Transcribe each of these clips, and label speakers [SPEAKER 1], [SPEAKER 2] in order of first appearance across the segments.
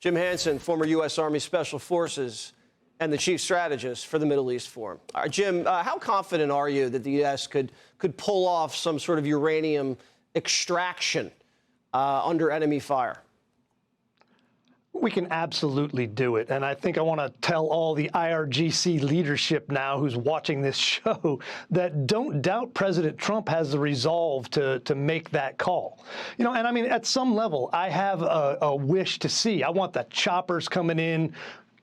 [SPEAKER 1] Jim Hanson, former U.S. Army Special Forces and the chief strategist for the Middle East Forum. All right, Jim, how confident are you that the U.S. could pull off some sort of uranium extraction under enemy fire?
[SPEAKER 2] We can absolutely do it. And I think I want to tell all the IRGC leadership now who's watching this show that don't doubt President Trump has the resolve to make that call. You know, and I mean, at some level, I have a wish to see. I want the choppers coming in,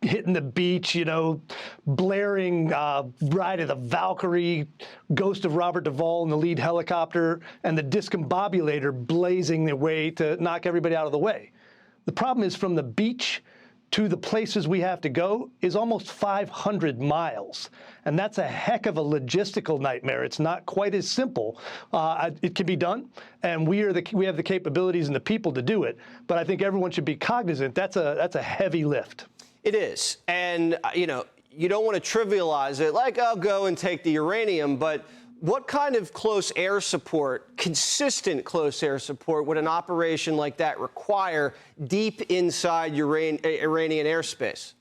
[SPEAKER 2] hitting the beach, you know, blaring Ride of the Valkyrie, Ghost of Robert Duvall in the lead helicopter, and the discombobulator blazing their way to knock everybody out of the way. The problem is from the beach to the places we have to go is almost 500 miles. And that's a heck of a logistical nightmare. It's not quite as simple. It can be done, and we have the capabilities and the people to do it. But I think everyone should be cognizant that's a heavy lift.
[SPEAKER 1] It is. And, you know, you don't want to trivialize it like, I'll go and take the uranium, but what kind of close air support, consistent close air support, would an operation like that require deep inside Iranian airspace?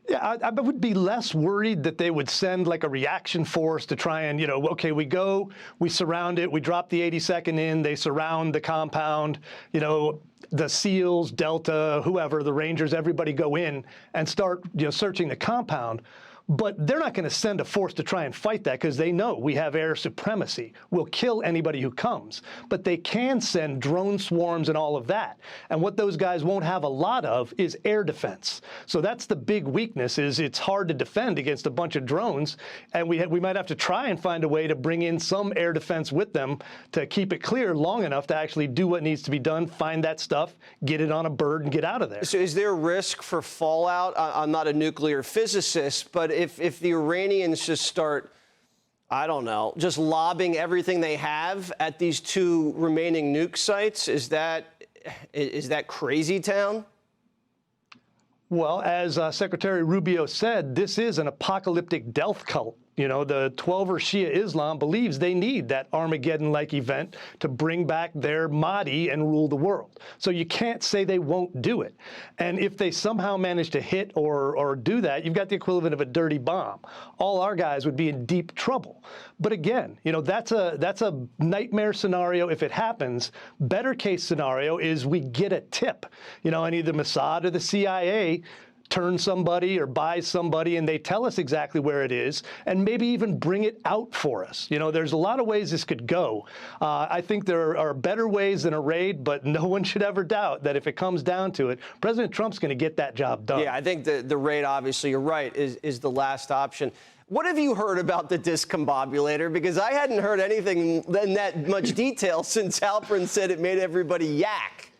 [SPEAKER 2] Yeah, I would be less worried that they would send like a reaction force to try and, you know, okay, we go, we surround it, we drop the 82nd in, they surround the compound, you know, the SEALs, Delta, whoever, the Rangers, everybody go in and start, you know, searching the compound. But they're not going to send a force to try and fight that because they know we have air supremacy. We'll kill anybody who comes. But they can send drone swarms and all of that. And what those guys won't have a lot of is air defense. So that's the big weakness, is it's hard to defend against a bunch of drones. And we might have to try and find a way to bring in some air defense with them to keep it clear long enough to actually do what needs to be done, find that stuff, get it on a bird, and get out of there.
[SPEAKER 1] So is there risk for fallout? I'm not a nuclear physicist, but if the Iranians just start, I don't know, just lobbing everything they have at these two remaining nuke sites, is that crazy town?
[SPEAKER 2] Well, as Secretary Rubio said, this is an apocalyptic death cult. You know, the 12er Shia Islam believes they need that Armageddon-like event to bring back their Mahdi and rule the world. So you can't say they won't do it. And if they somehow manage to hit or do that, you've got the equivalent of a dirty bomb. All our guys would be in deep trouble. But again, you know, that's a nightmare scenario if it happens. Better case scenario is we get a tip, you know, and either Mossad or the CIA turn somebody or buy somebody and they tell us exactly where it is and maybe even bring it out for us. You know, there's a lot of ways this could go. I think there are better ways than a raid, but no one should ever doubt that if it comes down to it, President Trump's going to get that job done.
[SPEAKER 1] Yeah, I think the raid, obviously, you're right, is the last option. What have you heard about the discombobulator? Because I hadn't heard anything in that much detail since Halpern said it made everybody yak.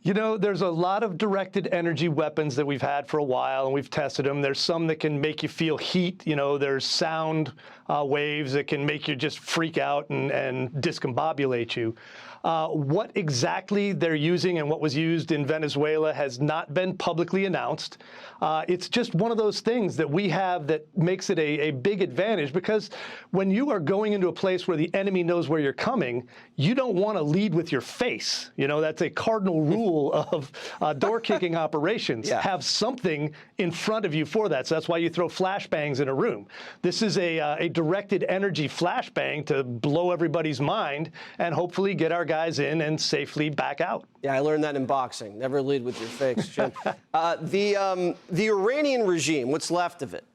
[SPEAKER 2] You know, there's a lot of directed energy weapons that we've had for a while, and we've tested them. There's some that can make you feel heat. You know, there's sound waves that can make you just freak out and discombobulate you. What exactly they're using and what was used in Venezuela has not been publicly announced. It's just one of those things that we have that makes it a big advantage, because when you are going into a place where the enemy knows where you're coming, you don't want to lead with your face. You know, that's a cardinal rule of door-kicking operations.
[SPEAKER 1] Yeah.
[SPEAKER 2] Have something in front of you for that. So that's why you throw flashbangs in a room. This is a directed energy flashbang to blow everybody's mind and hopefully get our guys in and safely back out.
[SPEAKER 1] Yeah, I learned that in boxing. Never lead with your face, Jim. The Iranian regime, what's left of it,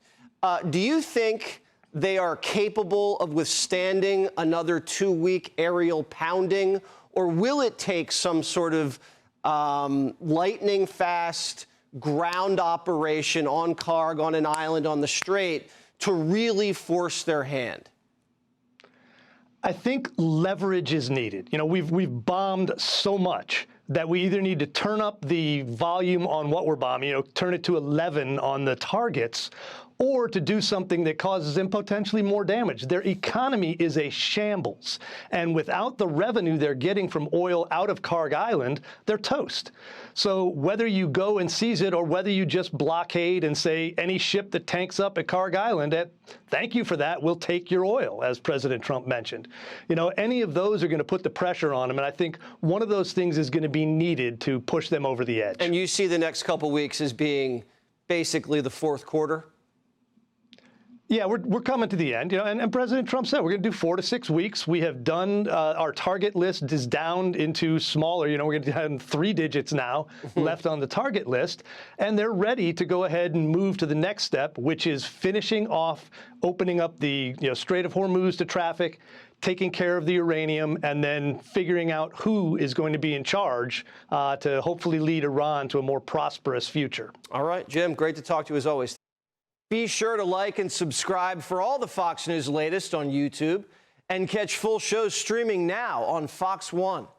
[SPEAKER 1] do you think they are capable of withstanding another 2-week aerial pounding, or will it take some sort of lightning-fast ground operation on Karg, on an island, on the Strait, to really force their hand?
[SPEAKER 2] I think leverage is needed. You know, we've bombed so much that we either need to turn up the volume on what we're bombing, you know, turn it to 11 on the targets, or to do something that causes them potentially more damage. Their economy is a shambles. And without the revenue they're getting from oil out of Kharg Island, they're toast. So whether you go and seize it or whether you just blockade and say any ship that tanks up at Kharg Island, thank you for that, we'll take your oil, as President Trump mentioned. You know, any of those are going to put the pressure on them, and I think one of those things is going to be needed to push them over the edge.
[SPEAKER 1] And you see the next couple weeks as being basically the fourth quarter?
[SPEAKER 2] Yeah, we're coming to the end, you know, and President Trump said we're going to do 4 to 6 weeks. We have done our target list is down into smaller. You know, we're going to have 3 digits now left on the target list, and they're ready to go ahead and move to the next step, which is finishing off, opening up the Strait of Hormuz to traffic, taking care of the uranium, and then figuring out who is going to be in charge to hopefully lead Iran to a more prosperous future.
[SPEAKER 1] All right, Jim, great to talk to you as always. Be sure to like and subscribe for all the Fox News latest on YouTube, and catch full shows streaming now on Fox One.